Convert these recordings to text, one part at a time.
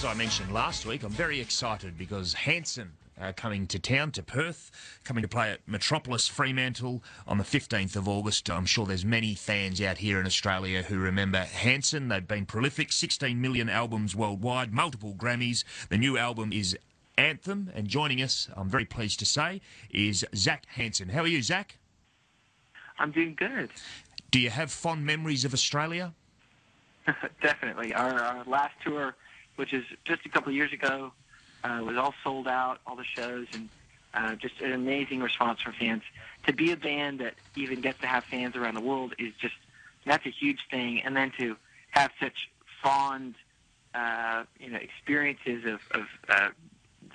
as I mentioned last week, I'm very excited because Hanson are coming to town, to Perth, coming to play at Metropolis Fremantle on the 15th of August. I'm sure there's many fans out here in Australia who remember Hanson. They've been prolific, 16 million albums worldwide, multiple Grammys. The new album is Anthem, and joining us, I'm very pleased to say, is Zach Hanson. How are you, Zach? I'm doing good. Do you have fond memories of Australia? Definitely. Our last tour, which is just a couple of years ago, was all sold out, all the shows, and just an amazing response from fans. To be a band that even gets to have fans around the world is just, that's a huge thing. And then to have such fond, experiences of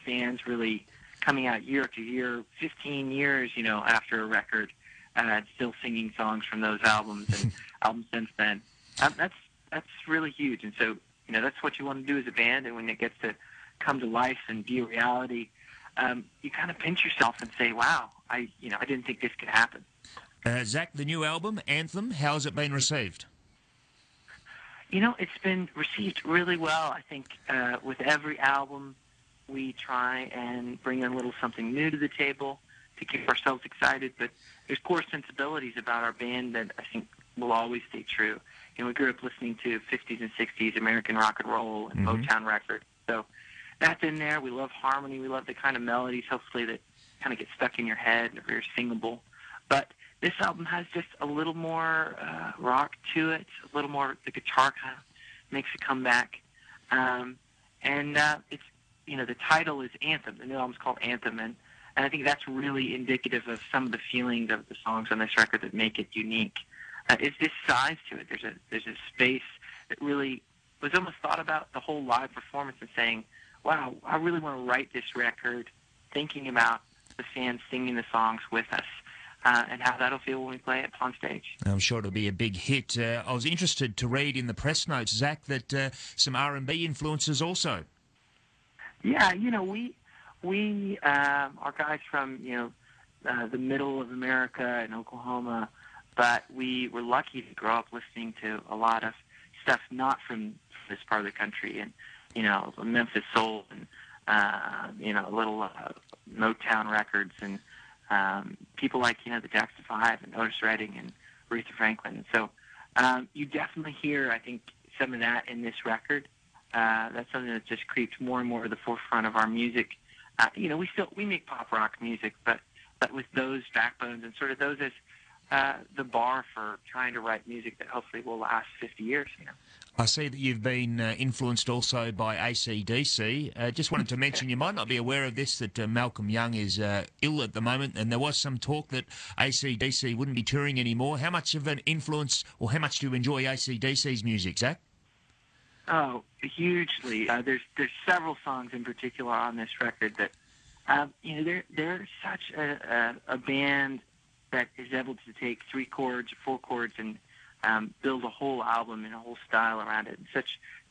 fans really coming out year after year, 15 years, after a record, still singing songs from those albums and albums since then. That's really huge. And so, that's what you want to do as a band. And when it gets to come to life and be a reality, you kind of pinch yourself and say, wow, I didn't think this could happen. Zach, the new album, Anthem, how has it been received? It's been received really well. I think with every album, we try and bring a little something new to the table to keep ourselves excited. But there's core sensibilities about our band that I think will always stay true. We grew up listening to 50s and 60s American rock and roll and Motown records. So that's in there. We love harmony. We love the kind of melodies, hopefully, that kind of get stuck in your head and are very singable. But this album has just a little more rock to it, a little more, the guitar kind of makes a comeback. It's, the title is Anthem. The new album's called Anthem, and I think that's really indicative of some of the feelings of the songs on this record that make it unique. It's this size to it. There's a space that really was almost thought about the whole live performance and saying, wow, I really want to write this record thinking about the fans singing the songs with us and how that'll feel when we play it on stage. I'm sure it'll be a big hit. I was interested to read in the press notes, Zach, that some R&B influences also. Yeah, we are guys from, the middle of America and Oklahoma, but we were lucky to grow up listening to a lot of stuff not from this part of the country, and Memphis soul and little Motown records, and people like the Jackson 5 and Otis Redding and Aretha Franklin. So you definitely hear, I think, some of that in this record. That's something that just creeps more and more to the forefront of our music. We make pop rock music, but with those backbones and sort of those as the bar for trying to write music that hopefully will last 50 years. I see that you've been influenced also by AC/DC. Just wanted to mention, you might not be aware of this, that Malcolm Young is ill at the moment, and there was some talk that AC/DC wouldn't be touring anymore. How much of an influence, or how much do you enjoy AC/DC's music, Zach? Oh, hugely. There's several songs in particular on this record that, they're such a band that is able to take 3 chords, 4 chords, and build a whole album and a whole style around it. And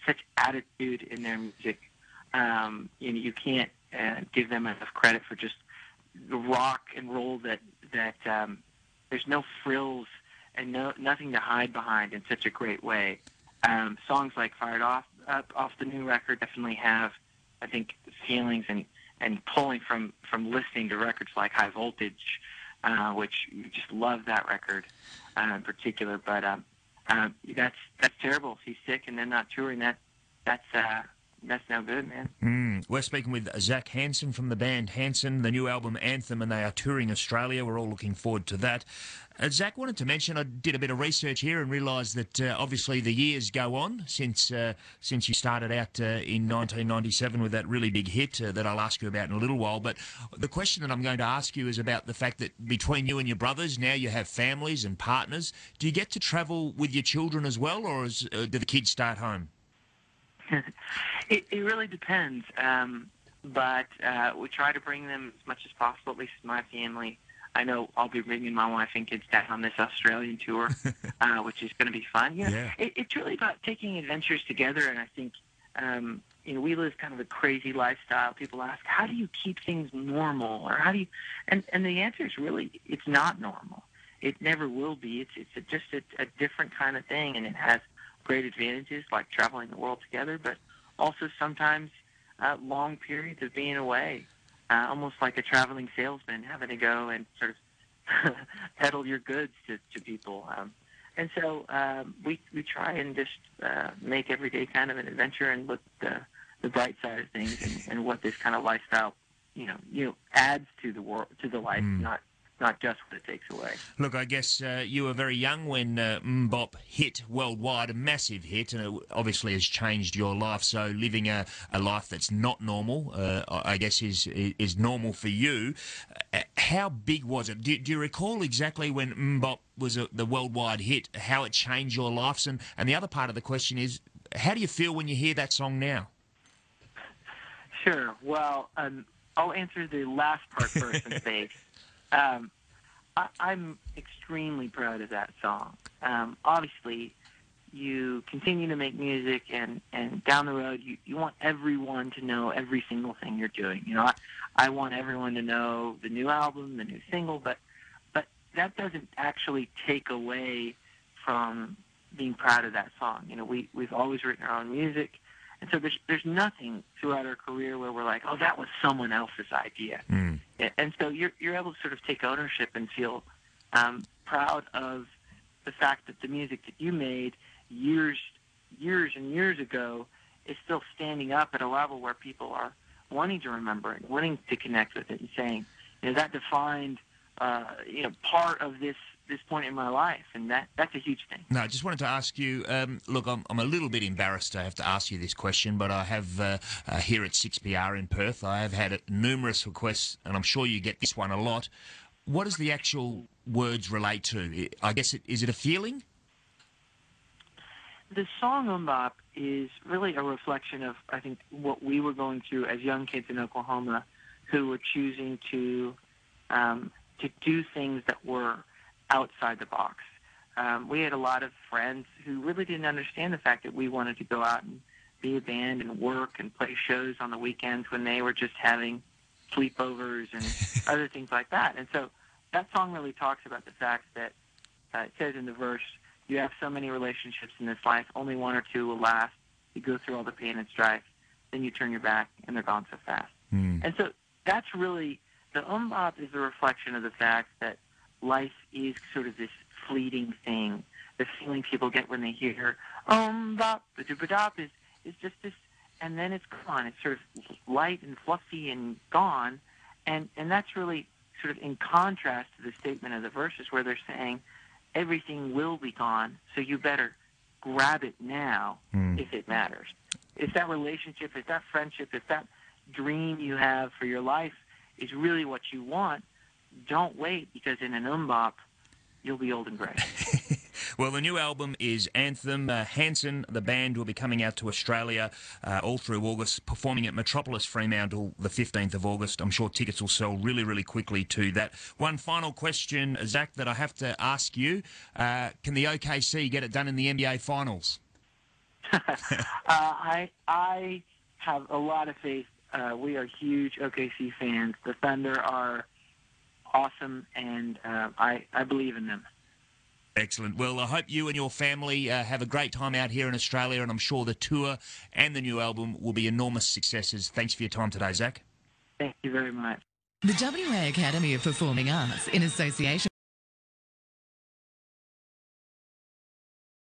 such attitude in their music. You can't give them enough credit for just the rock and roll that there's no frills and nothing to hide behind in such a great way. Songs like Fired Off the new record definitely have, I think, feelings and pulling from listening to records like High Voltage, which you just love that record in particular. But that's terrible. If he's sick and then not touring, that's no good, man. We're speaking with Zach Hanson from the band Hanson, the new album Anthem, and they are touring Australia. We're all looking forward to that. Zach, wanted to mention, I did a bit of research here and realised that obviously the years go on since you started out in 1997 with that really big hit that I'll ask you about in a little while. But the question that I'm going to ask you is about the fact that between you and your brothers, now you have families and partners. Do you get to travel with your children as well, or do the kids stay at home? It really depends, but we try to bring them as much as possible, at least my family. I know I'll be bringing my wife and kids down on this Australian tour, which is going to be fun. Yeah. It's really about taking adventures together, and I think we live kind of a crazy lifestyle. People ask, how do you keep things normal, or how do you? And the answer is really, it's not normal. It never will be. It's just a different kind of thing, and it has great advantages like traveling the world together, but also sometimes long periods of being away, almost like a traveling salesman having to go and sort of peddle your goods to people. And so we try and just make every day kind of an adventure and look at the bright side of things and what this kind of lifestyle, adds to the world, to the life, not just what it takes away. Look, I guess you were very young when Mbop hit worldwide, a massive hit, and it obviously has changed your life. So living a life that's not normal, I guess, is normal for you. How big was it? Do you recall exactly when Mbop was the worldwide hit, how it changed your lives? And the other part of the question is, how do you feel when you hear that song now? Sure. Well, I'll answer the last part first and say, I'm extremely proud of that song. Obviously, you continue to make music, and down the road, you want everyone to know every single thing you're doing. I want everyone to know the new album, the new single, but that doesn't actually take away from being proud of that song. We've always written our own music. And so there's nothing throughout our career where we're like, oh, that was someone else's idea. And so you're able to sort of take ownership and feel proud of the fact that the music that you made years and years ago is still standing up at a level where people are wanting to remember it, wanting to connect with it, and saying, that defined part of this point in my life, and that's a huge thing. No, I just wanted to ask you, look, I'm a little bit embarrassed to have to ask you this question, but I have, here at 6PR in Perth, I have had numerous requests, and I'm sure you get this one a lot. What does the actual words relate to? I guess, is it a feeling? The song Mbop is really a reflection of, I think, what we were going through as young kids in Oklahoma who were choosing to do things that were outside the box. We had a lot of friends who really didn't understand the fact that we wanted to go out and be a band and work and play shows on the weekends when they were just having sleepovers and other things like that. And so that song really talks about the fact that it says in the verse, you have so many relationships in this life, only one or two will last. You go through all the pain and strife, then you turn your back and they're gone so fast. And so that's really, the Mbop is a reflection of the fact that life is sort of this fleeting thing. The feeling people get when they hear Mbop, ba-doo-ba-dop is just this, and then it's gone. It's sort of light and fluffy and gone, and that's really sort of in contrast to the statement of the verses where they're saying everything will be gone, so you better grab it now if it matters. If that relationship, if that friendship, if that dream you have for your life is really what you want, don't wait, because in an Mbop, you'll be old and gray. Well, the new album is Anthem. Hanson, the band, will be coming out to Australia all through August, performing at Metropolis Fremantle the 15th of August. I'm sure tickets will sell really, really quickly to that. One final question, Zach, that I have to ask you. Can the OKC get it done in the NBA Finals? I have a lot of faith. We are huge OKC fans. The Thunder are awesome, and I believe in them. Excellent. Well, I hope you and your family have a great time out here in Australia, and I'm sure the tour and the new album will be enormous successes. Thanks for your time today, Zach. Thank you very much. The WA Academy of Performing Arts, in association